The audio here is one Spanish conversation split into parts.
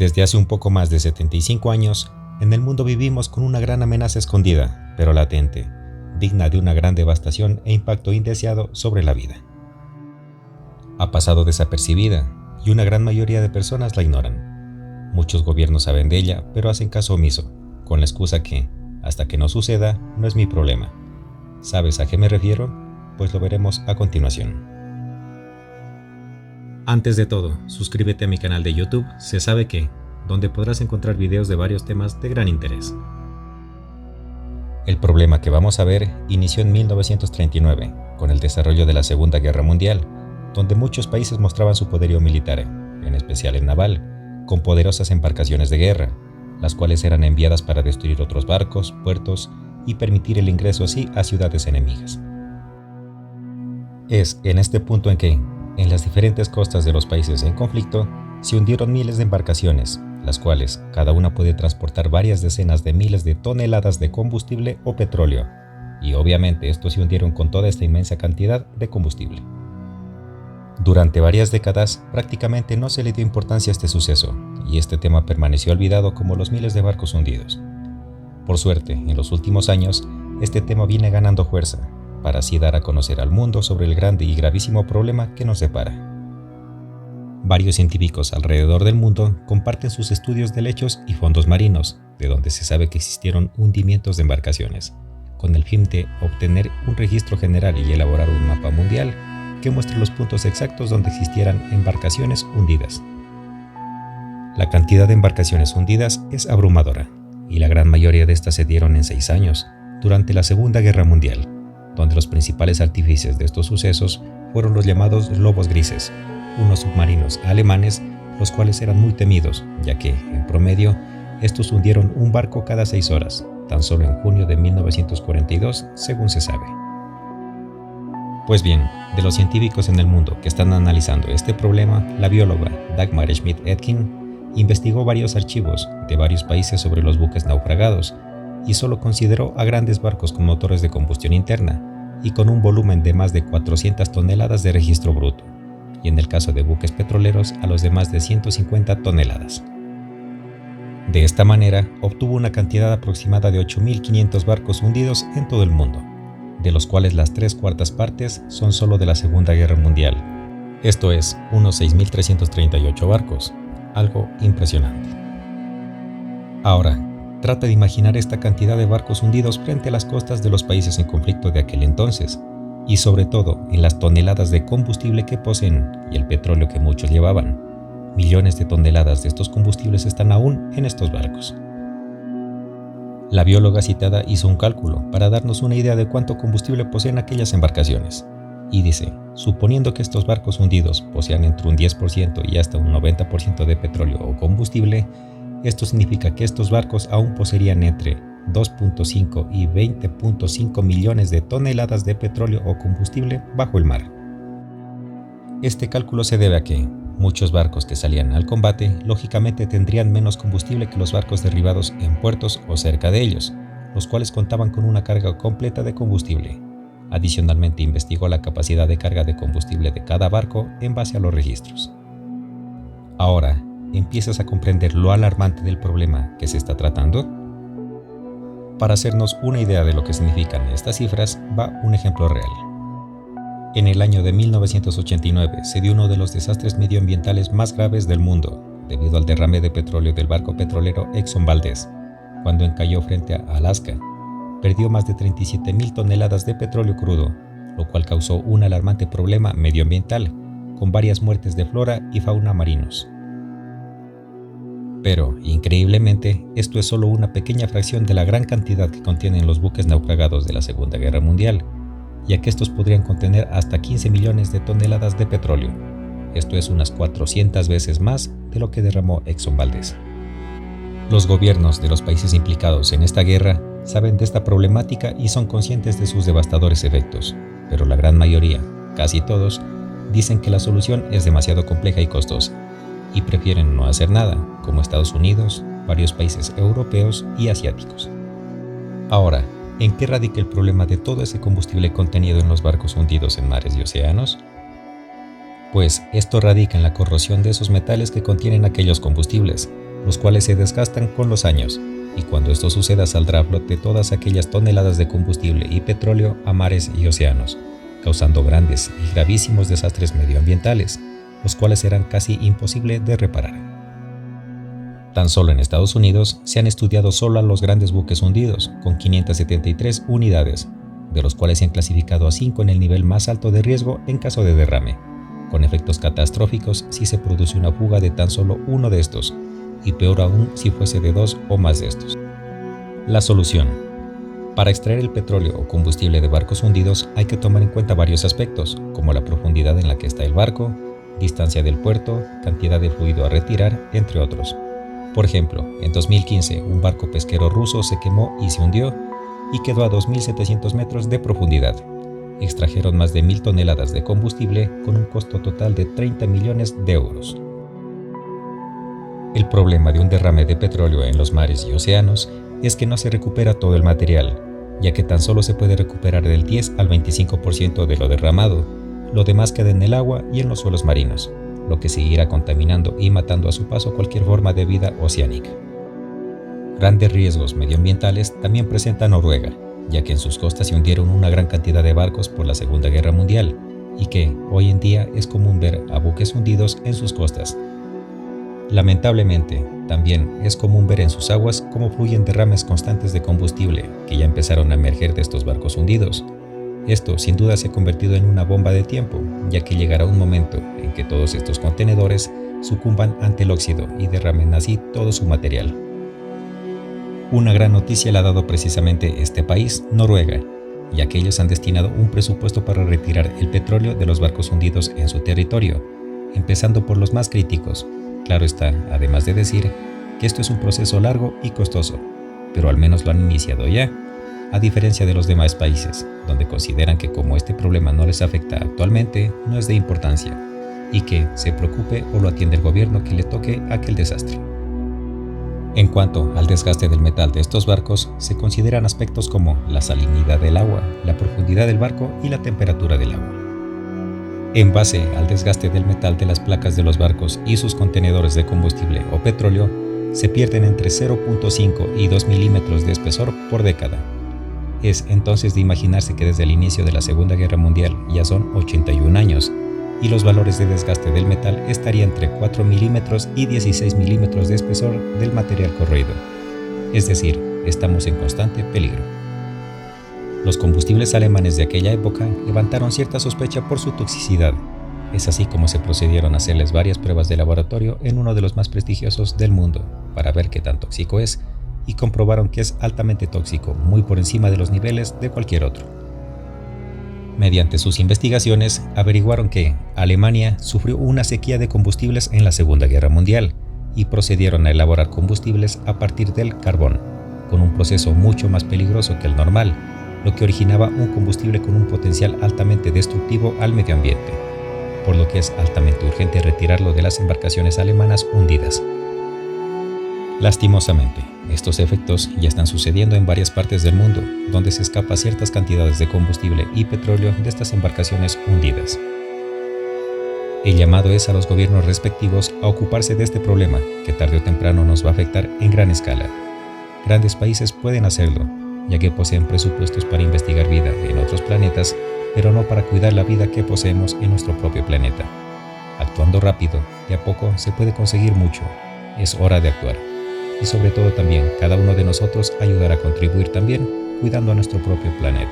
Desde hace un poco más de 75 años, en el mundo vivimos con una gran amenaza escondida, pero latente, digna de una gran devastación e impacto indeseado sobre la vida. Ha pasado desapercibida y una gran mayoría de personas la ignoran. Muchos gobiernos saben de ella, pero hacen caso omiso, con la excusa que, hasta que no suceda, no es mi problema. ¿Sabes a qué me refiero? Pues lo veremos a continuación. Antes de todo, suscríbete a mi canal de YouTube Se Sabe Qué, donde podrás encontrar videos de varios temas de gran interés. El problema que vamos a ver inició en 1939, con el desarrollo de la Segunda Guerra Mundial, donde muchos países mostraban su poderío militar, en especial el naval, con poderosas embarcaciones de guerra, las cuales eran enviadas para destruir otros barcos, puertos y permitir el ingreso así a ciudades enemigas. Es en este punto en que, en las diferentes costas de los países en conflicto, se hundieron miles de embarcaciones, las cuales cada una puede transportar varias decenas de miles de toneladas de combustible o petróleo, y obviamente estos se hundieron con toda esta inmensa cantidad de combustible. Durante varias décadas prácticamente no se le dio importancia a este suceso, y este tema permaneció olvidado como los miles de barcos hundidos. Por suerte, en los últimos años, este tema viene ganando fuerza, para así dar a conocer al mundo sobre el grande y gravísimo problema que nos separa. Varios científicos alrededor del mundo comparten sus estudios de lechos y fondos marinos, de donde se sabe que existieron hundimientos de embarcaciones, con el fin de obtener un registro general y elaborar un mapa mundial que muestre los puntos exactos donde existieran embarcaciones hundidas. La cantidad de embarcaciones hundidas es abrumadora, y la gran mayoría de estas se dieron en 6 años, durante la Segunda Guerra Mundial, donde los principales artífices de estos sucesos fueron los llamados lobos grises, unos submarinos alemanes, los cuales eran muy temidos, ya que, en promedio, estos hundieron un barco cada 6 horas, tan solo en junio de 1942, según se sabe. Pues bien, de los científicos en el mundo que están analizando este problema, la bióloga Dagmar Schmidt-Etkin investigó varios archivos de varios países sobre los buques naufragados y solo consideró a grandes barcos con motores de combustión interna y con un volumen de más de 400 toneladas de registro bruto, y en el caso de buques petroleros a los de más de 150 toneladas. De esta manera, obtuvo una cantidad aproximada de 8.500 barcos hundidos en todo el mundo, de los cuales las 3/4 partes son solo de la Segunda Guerra Mundial, esto es, unos 6.338 barcos, algo impresionante. Ahora, trata de imaginar esta cantidad de barcos hundidos frente a las costas de los países en conflicto de aquel entonces, y sobre todo en las toneladas de combustible que poseen y el petróleo que muchos llevaban. Millones de toneladas de estos combustibles están aún en estos barcos. La bióloga citada hizo un cálculo para darnos una idea de cuánto combustible poseen aquellas embarcaciones, y dice, suponiendo que estos barcos hundidos posean entre un 10% y hasta un 90% de petróleo o combustible, esto significa que estos barcos aún poseerían entre 2.5 y 20.5 millones de toneladas de petróleo o combustible bajo el mar. Este cálculo se debe a que muchos barcos que salían al combate lógicamente tendrían menos combustible que los barcos derribados en puertos o cerca de ellos, los cuales contaban con una carga completa de combustible. Adicionalmente investigó la capacidad de carga de combustible de cada barco en base a los registros. Ahora, ¿empiezas a comprender lo alarmante del problema que se está tratando? Para hacernos una idea de lo que significan estas cifras, va un ejemplo real. En el año de 1989 se dio uno de los desastres medioambientales más graves del mundo, debido al derrame de petróleo del barco petrolero Exxon Valdez, cuando encalló frente a Alaska. Perdió más de 37.000 toneladas de petróleo crudo, lo cual causó un alarmante problema medioambiental, con varias muertes de flora y fauna marinos. Pero, increíblemente, esto es solo una pequeña fracción de la gran cantidad que contienen los buques naufragados de la Segunda Guerra Mundial, ya que estos podrían contener hasta 15 millones de toneladas de petróleo. Esto es unas 400 veces más de lo que derramó Exxon Valdez. Los gobiernos de los países implicados en esta guerra saben de esta problemática y son conscientes de sus devastadores efectos, pero la gran mayoría, casi todos, dicen que la solución es demasiado compleja y costosa, y prefieren no hacer nada, como Estados Unidos, varios países europeos y asiáticos. Ahora, ¿en qué radica el problema de todo ese combustible contenido en los barcos hundidos en mares y océanos? Pues esto radica en la corrosión de esos metales que contienen aquellos combustibles, los cuales se desgastan con los años, y cuando esto suceda saldrá a flote todas aquellas toneladas de combustible y petróleo a mares y océanos, causando grandes y gravísimos desastres medioambientales, los cuales serán casi imposibles de reparar. Tan solo en Estados Unidos se han estudiado solo a los grandes buques hundidos, con 573 unidades, de los cuales se han clasificado a 5 en el nivel más alto de riesgo en caso de derrame, con efectos catastróficos si se produce una fuga de tan solo uno de estos, y peor aún si fuese de 2 o más de estos. La solución. Para extraer el petróleo o combustible de barcos hundidos hay que tomar en cuenta varios aspectos, como la profundidad en la que está el barco, distancia del puerto, cantidad de fluido a retirar, entre otros. Por ejemplo, en 2015 un barco pesquero ruso se quemó y se hundió y quedó a 2.700 metros de profundidad. Extrajeron más de 1.000 toneladas de combustible con un costo total de 30 millones de euros. El problema de un derrame de petróleo en los mares y océanos es que no se recupera todo el material, ya que tan solo se puede recuperar del 10 al 25% de lo derramado. Lo demás queda en el agua y en los suelos marinos, lo que seguirá contaminando y matando a su paso cualquier forma de vida oceánica. Grandes riesgos medioambientales también presenta Noruega, ya que en sus costas se hundieron una gran cantidad de barcos por la Segunda Guerra Mundial, y que hoy en día es común ver a buques hundidos en sus costas. Lamentablemente, también es común ver en sus aguas cómo fluyen derrames constantes de combustible que ya empezaron a emerger de estos barcos hundidos. Esto sin duda se ha convertido en una bomba de tiempo, ya que llegará un momento en que todos estos contenedores sucumban ante el óxido y derramen así todo su material. Una gran noticia la ha dado precisamente este país, Noruega, ya que ellos han destinado un presupuesto para retirar el petróleo de los barcos hundidos en su territorio, empezando por los más críticos. Claro está, además de decir que esto es un proceso largo y costoso, pero al menos lo han iniciado ya, a diferencia de los demás países, donde consideran que como este problema no les afecta actualmente, no es de importancia, y que se preocupe o lo atiende el gobierno que le toque aquel desastre. En cuanto al desgaste del metal de estos barcos, se consideran aspectos como la salinidad del agua, la profundidad del barco y la temperatura del agua. En base al desgaste del metal de las placas de los barcos y sus contenedores de combustible o petróleo, se pierden entre 0.5 y 2 milímetros de espesor por década. Es entonces de imaginarse que desde el inicio de la Segunda Guerra Mundial ya son 81 años, y los valores de desgaste del metal estarían entre 4 milímetros y 16 milímetros de espesor del material corroído. Es decir, estamos en constante peligro. Los combustibles alemanes de aquella época levantaron cierta sospecha por su toxicidad. Es así como se procedieron a hacerles varias pruebas de laboratorio en uno de los más prestigiosos del mundo, para ver qué tan tóxico es, y comprobaron que es altamente tóxico, muy por encima de los niveles de cualquier otro. Mediante sus investigaciones, averiguaron que Alemania sufrió una sequía de combustibles en la Segunda Guerra Mundial, y procedieron a elaborar combustibles a partir del carbón, con un proceso mucho más peligroso que el normal, lo que originaba un combustible con un potencial altamente destructivo al medio ambiente, por lo que es altamente urgente retirarlo de las embarcaciones alemanas hundidas. Lastimosamente, estos efectos ya están sucediendo en varias partes del mundo, donde se escapa ciertas cantidades de combustible y petróleo de estas embarcaciones hundidas. El llamado es a los gobiernos respectivos a ocuparse de este problema, que tarde o temprano nos va a afectar en gran escala. Grandes países pueden hacerlo, ya que poseen presupuestos para investigar vida en otros planetas, pero no para cuidar la vida que poseemos en nuestro propio planeta. Actuando rápido, de a poco se puede conseguir mucho. Es hora de actuar. Y sobre todo también, cada uno de nosotros ayudar a contribuir también, cuidando a nuestro propio planeta.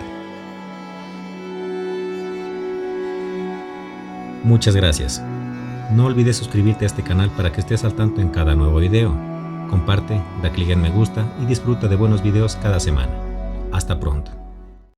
Muchas gracias. No olvides suscribirte a este canal para que estés al tanto en cada nuevo video. Comparte, da clic en me gusta y disfruta de buenos videos cada semana. Hasta pronto.